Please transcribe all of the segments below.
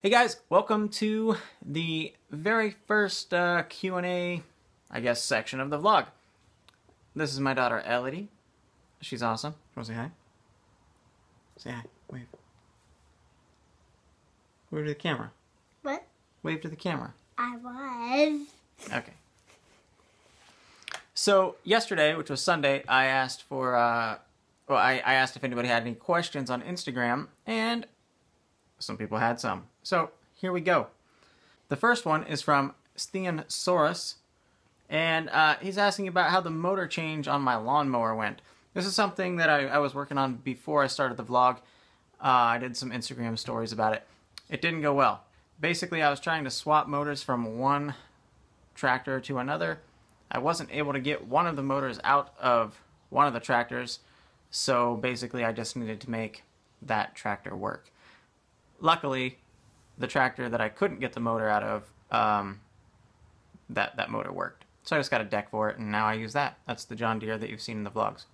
Hey guys, welcome to the very first Q&A, I guess, section of the vlog. This is my daughter, Elodie. She's awesome. You want to say hi? Say hi. Wave. Wave to the camera. What? Wave to the camera. I was. Okay. So, yesterday, which was Sunday, I asked for, I asked if anybody had any questions on Instagram, and some people had some. So, here we go. The first one is from Stiansaurus, and he's asking about how the motor change on my lawnmower went. This is something that I was working on before I started the vlog. I did some Instagram stories about it. It didn't go well. Basically, I was trying to swap motors from one tractor to another. I wasn't able to get one of the motors out of one of the tractors, so basically I just needed to make that tractor work. Luckily, the tractor that I couldn't get the motor out of, that motor worked. So I just got a deck for it, and now I use that. That's the John Deere that you've seen in the vlogs.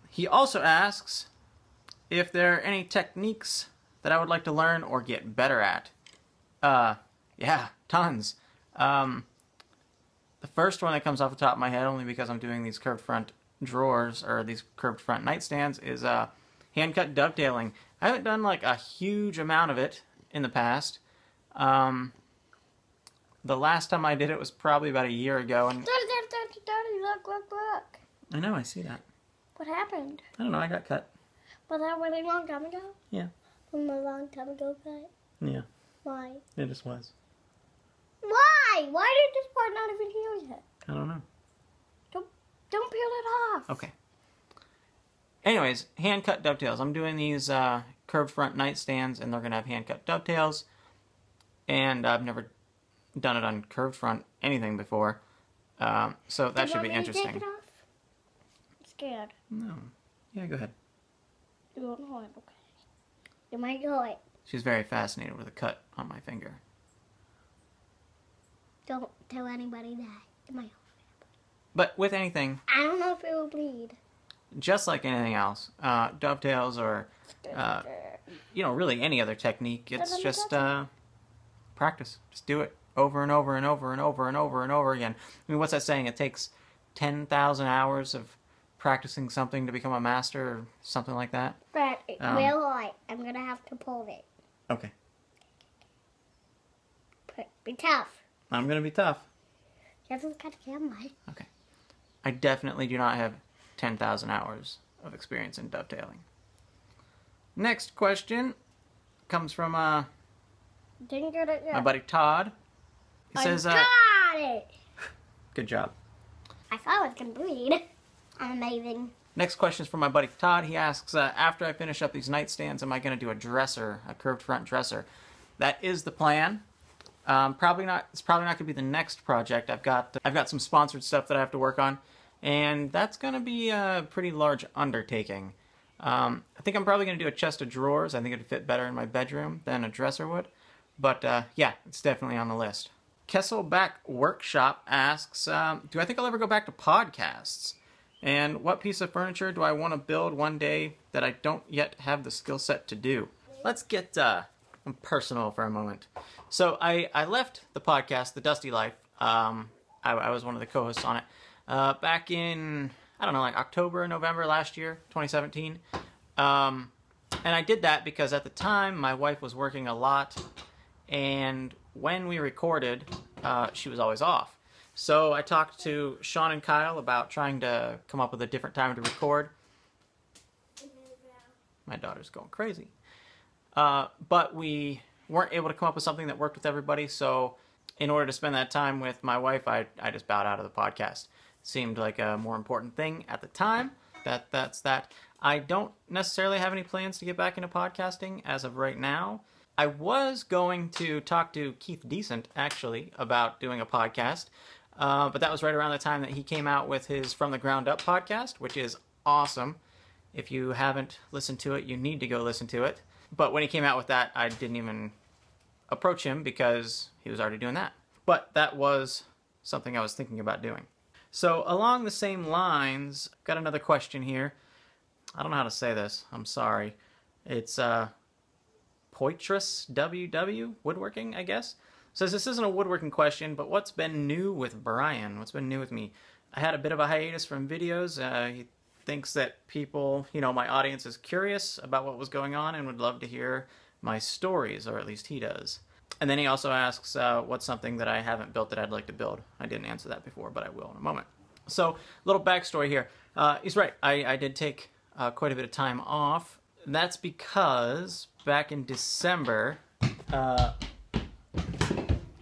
He also asks if there are any techniques that I would like to learn or get better at. Yeah, tons. The first one that comes off the top of my head, only because I'm doing these curved front drawers, or these curved front nightstands, is hand-cut dovetailing. I haven't done like a huge amount of it in the past. The last time I did it was probably about a year ago. And Look. I know, I see that. What happened? I don't know, I got cut. Was that a really long time ago? Yeah. From a long time ago, cut? Yeah. Why? It just was. Why? Why did this part not even heal yet? I don't know. Don't peel it off. Okay. Anyways, hand-cut dovetails. I'm doing these curved front nightstands, and they're going to have hand-cut dovetails. And I've never done it on curved front anything before. So that should be interesting. Take it off? I'm scared. No. Yeah, go ahead. You won't hold it, okay? You might go it. She's very fascinated with a cut on my finger. Don't tell anybody that. It might. But with anything, I don't know if it will bleed. just like anything else, dovetails or, really any other technique, it's just practice. Just do it over and over and over and over and over and over again. I mean, what's that saying? It takes 10,000 hours of practicing something to become a master or something like that? But real light, I'm going to have to pull it. Okay. Be tough. I'm going to be tough. You haven't got a camera. Okay. I definitely do not have 10,000 hours of experience in dovetailing. Next question comes from Didn't get it yet. my buddy Todd. He says, got it! good job. I thought I was going to bleed. Amazing. Next question is from my buddy Todd. He asks, after I finish up these nightstands, am I going to do a dresser, a curved front dresser? That is the plan. Probably not. It's probably not going to be the next project. I've got some sponsored stuff that I have to work on, and that's going to be a pretty large undertaking. I think I'm probably going to do a chest of drawers. I think it'd fit better in my bedroom than a dresser would. But yeah, it's definitely on the list. Kesselback Workshop asks, do I think I'll ever go back to podcasts? And what piece of furniture do I want to build one day that I don't yet have the skill set to do? Let's get personal for a moment. So I left the podcast, The Dusty Life. I was one of the co-hosts on it back in, I don't know, like October, November last year, 2017. And I did that because at the time my wife was working a lot, and when we recorded, she was always off. So I talked to Sean and Kyle about trying to come up with a different time to record. My daughter's going crazy. But we weren't able to come up with something that worked with everybody, so in order to spend that time with my wife, I just bowed out of the podcast. It seemed like a more important thing at the time. That's that. I don't necessarily have any plans to get back into podcasting as of right now. I was going to talk to Keith Decent, actually, about doing a podcast, but that was right around the time that he came out with his From the Ground Up podcast, which is awesome. If you haven't listened to it, you need to go listen to it. But when he came out with that, I didn't even approach him because he was already doing that. But that was something I was thinking about doing. So along the same lines, got another question here. I don't know how to say this. I'm sorry. It's Poitras WW Woodworking, I guess. Says this isn't a woodworking question, but what's been new with Brian? What's been new with me? I had a bit of a hiatus from videos. He thinks that people, my audience is curious about what was going on and would love to hear my stories, or at least he does. And then he also asks what's something that I haven't built that I'd like to build. I didn't answer that before, but I will in a moment. So, little backstory here. He's right. I did take quite a bit of time off. That's because back in December,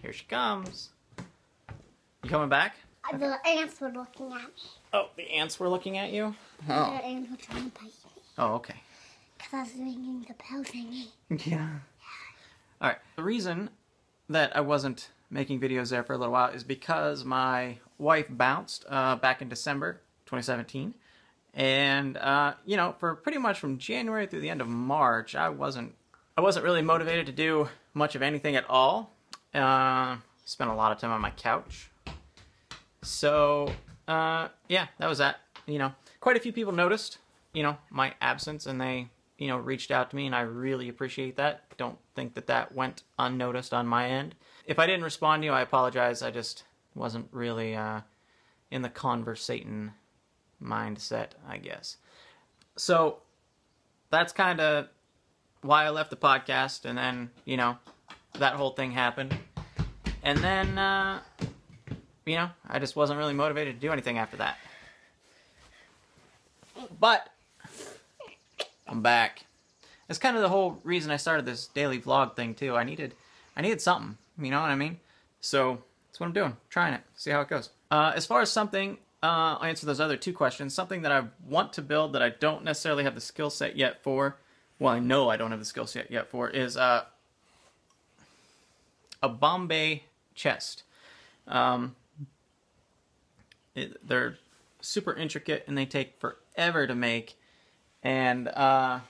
here she comes. You coming back? The ants were looking at me. Oh, the ants were looking at you? The Oh, ants were trying to bite me. oh okay. Because I was ringing the bell thingy. Yeah. Alright, the reason that I wasn't making videos there for a little while is because my wife bounced back in December 2017. And, for pretty much from January through the end of March, I wasn't really motivated to do much of anything at all. Spent a lot of time on my couch. So, yeah, that was that. Quite a few people noticed, my absence, and they, reached out to me, and I really appreciate that. Don't think that that went unnoticed on my end. If I didn't respond to you, I apologize. I just wasn't really in the conversating mindset, I guess. So, that's kind of why I left the podcast, and then, that whole thing happened. And then, I just wasn't really motivated to do anything after that. But I'm back. That's kind of the whole reason I started this daily vlog thing too. I needed something, you know what I mean? So that's what I'm doing, trying it, see how it goes. As far as something, I'll answer those other two questions. Something that I want to build that I don't necessarily have the skill set yet for, well, I know I don't have the skill set yet for, is a Bombay chest. They're super intricate and they take forever to make, and I'm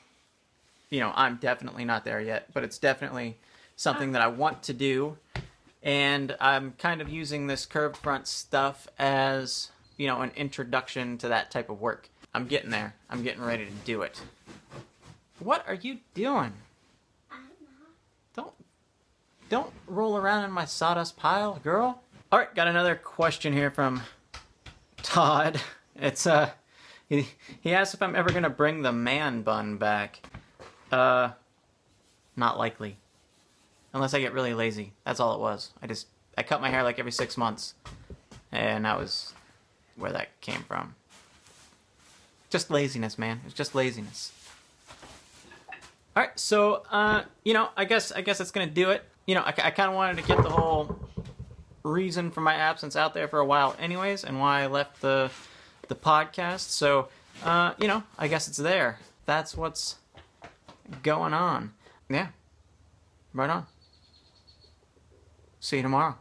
definitely not there yet, but it's definitely something that I want to do, and I'm kind of using this curved front stuff as, an introduction to that type of work. I'm getting there. I'm getting ready to do it. What are you doing? Don't roll around in my sawdust pile, girl. All right, got another question here from Todd. It's he asked if I'm ever gonna bring the man bun back. Not likely, unless I get really lazy. That's all it was. I cut my hair like every 6 months, and that was where that came from. Just laziness, man. It's just laziness. All right, so I guess that's gonna do it. I kind of wanted to get the whole reason for my absence out there for a while anyways, and why I left the podcast. So, I guess it's there. That's what's going on. Yeah. Right on. See you tomorrow.